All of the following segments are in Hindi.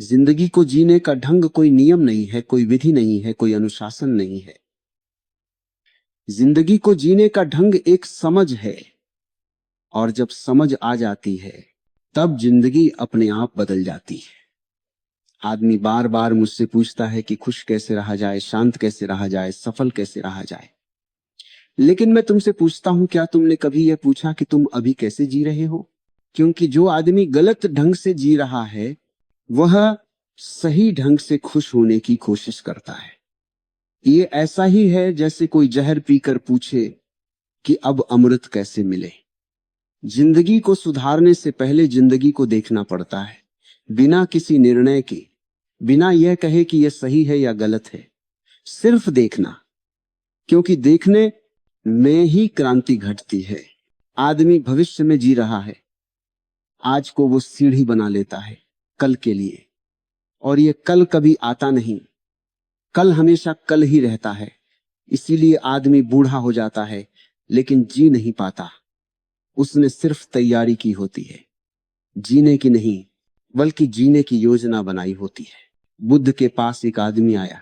जिंदगी को जीने का ढंग कोई नियम नहीं है, कोई विधि नहीं है, कोई अनुशासन नहीं है। जिंदगी को जीने का ढंग एक समझ है, और जब समझ आ जाती है तब जिंदगी अपने आप बदल जाती है। आदमी बार बार मुझसे पूछता है कि खुश कैसे रहा जाए, शांत कैसे रहा जाए, सफल कैसे रहा जाए। लेकिन मैं तुमसे पूछता हूं, क्या तुमने कभी यह पूछा कि तुम अभी कैसे जी रहे हो? क्योंकि जो आदमी गलत ढंग से जी रहा है वह सही ढंग से खुश होने की कोशिश करता है। ये ऐसा ही है जैसे कोई जहर पीकर पूछे कि अब अमृत कैसे मिले। जिंदगी को सुधारने से पहले जिंदगी को देखना पड़ता है, बिना किसी निर्णय के, बिना यह कहे कि यह सही है या गलत है। सिर्फ देखना, क्योंकि देखने में ही क्रांति घटती है। आदमी भविष्य में जी रहा है, आज को वो सीढ़ी बना लेता है कल के लिए, और ये कल कभी आता नहीं। कल हमेशा कल ही रहता है। इसीलिए आदमी बूढ़ा हो जाता है लेकिन जी नहीं पाता। उसने सिर्फ तैयारी की होती है, जीने की नहीं बल्कि जीने की योजना बनाई होती है। बुद्ध के पास एक आदमी आया,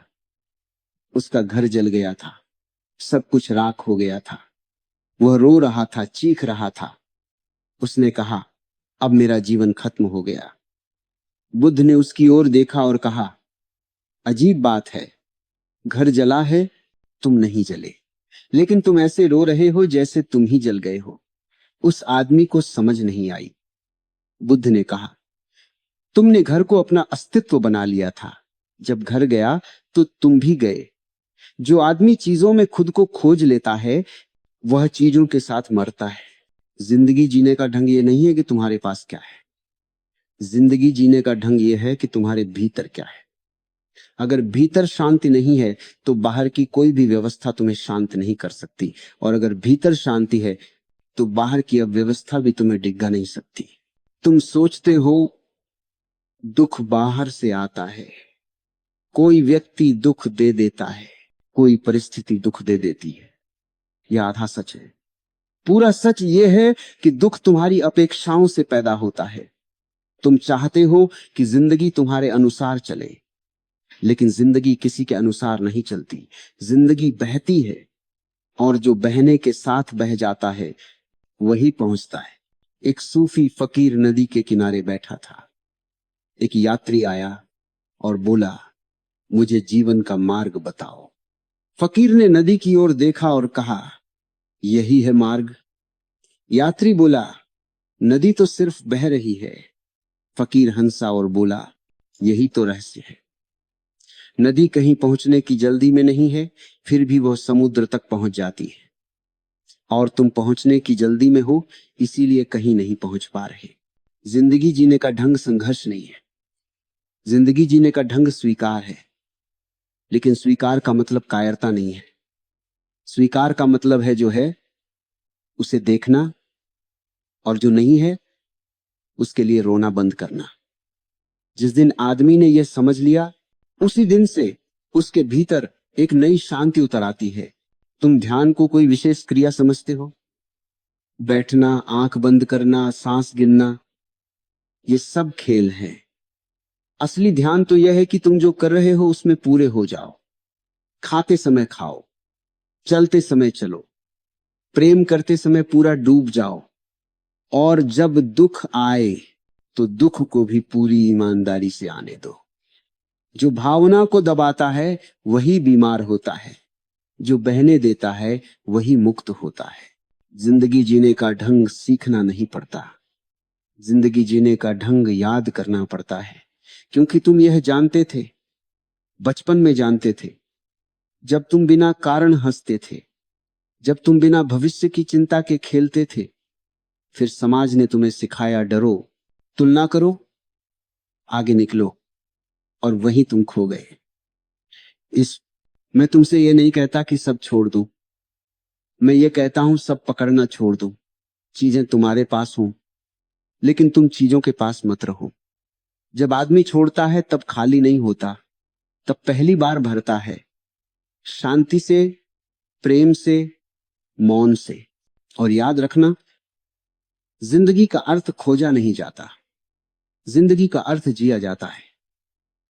उसका घर जल गया था, सब कुछ राख हो गया था। वह रो रहा था, चीख रहा था। उसने कहा, अब मेरा जीवन खत्म हो गया। बुद्ध ने उसकी ओर देखा और कहा, अजीब बात है, घर जला है, तुम नहीं जले, लेकिन तुम ऐसे रो रहे हो जैसे तुम ही जल गए हो। उस आदमी को समझ नहीं आई। बुद्ध ने कहा, तुमने घर को अपना अस्तित्व बना लिया था, जब घर गया तो तुम भी गए। जो आदमी चीजों में खुद को खोज लेता है वह चीजों के साथ मरता है। जिंदगी जीने का ढंग ये नहीं है कि तुम्हारे पास क्या है, जिंदगी जीने का ढंग ये है कि तुम्हारे भीतर क्या है। अगर भीतर शांति नहीं है तो बाहर की कोई भी व्यवस्था तुम्हें शांत नहीं कर सकती, और अगर भीतर शांति है तो बाहर की अब व्यवस्था भी तुम्हें डिगा नहीं सकती। तुम सोचते हो दुख बाहर से आता है, कोई व्यक्ति दुख दे देता है, कोई परिस्थिति दुख दे देती है। यह आधा सच है। पूरा सच यह है कि दुख तुम्हारी अपेक्षाओं से पैदा होता है। तुम चाहते हो कि जिंदगी तुम्हारे अनुसार चले, लेकिन जिंदगी किसी के अनुसार नहीं चलती। जिंदगी बहती है, और जो बहने के साथ बह जाता है वही पहुंचता है। एक सूफी फकीर नदी के किनारे बैठा था। एक यात्री आया और बोला, मुझे जीवन का मार्ग बताओ। फकीर ने नदी की ओर देखा और कहा, यही है मार्ग। यात्री बोला, नदी तो सिर्फ बह रही है। फकीर हंसा और बोला, यही तो रहस्य है। नदी कहीं पहुंचने की जल्दी में नहीं है, फिर भी वह समुद्र तक पहुंच जाती है। और तुम पहुंचने की जल्दी में हो, इसीलिए कहीं नहीं पहुंच पा रहे। जिंदगी जीने का ढंग संघर्ष नहीं है, जिंदगी जीने का ढंग स्वीकार है। लेकिन स्वीकार का मतलब कायरता नहीं है। स्वीकार का मतलब है जो है उसे देखना, और जो नहीं है उसके लिए रोना बंद करना। जिस दिन आदमी ने यह समझ लिया, उसी दिन से उसके भीतर एक नई शांति उतर आती है। तुम ध्यान को कोई विशेष क्रिया समझते हो? बैठना, आंख बंद करना, सांस गिनना, ये सब खेल हैं। असली ध्यान तो यह है कि तुम जो कर रहे हो उसमें पूरे हो जाओ। खाते समय खाओ, चलते समय चलो, प्रेम करते समय पूरा डूब जाओ, और जब दुख आए तो दुख को भी पूरी ईमानदारी से आने दो। जो भावना को दबाता है वही बीमार होता है, जो बहने देता है वही मुक्त होता है। जिंदगी जीने का ढंग सीखना नहीं पड़ता, जिंदगी जीने का ढंग याद करना पड़ता है। क्योंकि तुम यह जानते थे, बचपन में जानते थे, जब तुम बिना कारण हंसते थे, जब तुम बिना भविष्य की चिंता के खेलते थे। फिर समाज ने तुम्हें सिखाया, डरो, तुलना करो, आगे निकलो, और वहीं तुम खो गए। मैं तुमसे ये नहीं कहता कि सब छोड़ दो, मैं ये कहता हूं सब पकड़ना छोड़ दो। चीजें तुम्हारे पास हो, लेकिन तुम चीजों के पास मत रहो। जब आदमी छोड़ता है तब खाली नहीं होता, तब पहली बार भरता है, शांति से, प्रेम से, मौन से। और याद रखना, जिंदगी का अर्थ खोजा नहीं जाता, जिंदगी का अर्थ जिया जाता है।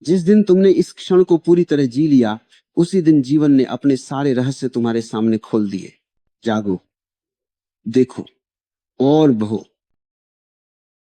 जिस दिन तुमने इस क्षण को पूरी तरह जी लिया, उसी दिन जीवन ने अपने सारे रहस्य तुम्हारे सामने खोल दिए। जागो, देखो और बहो,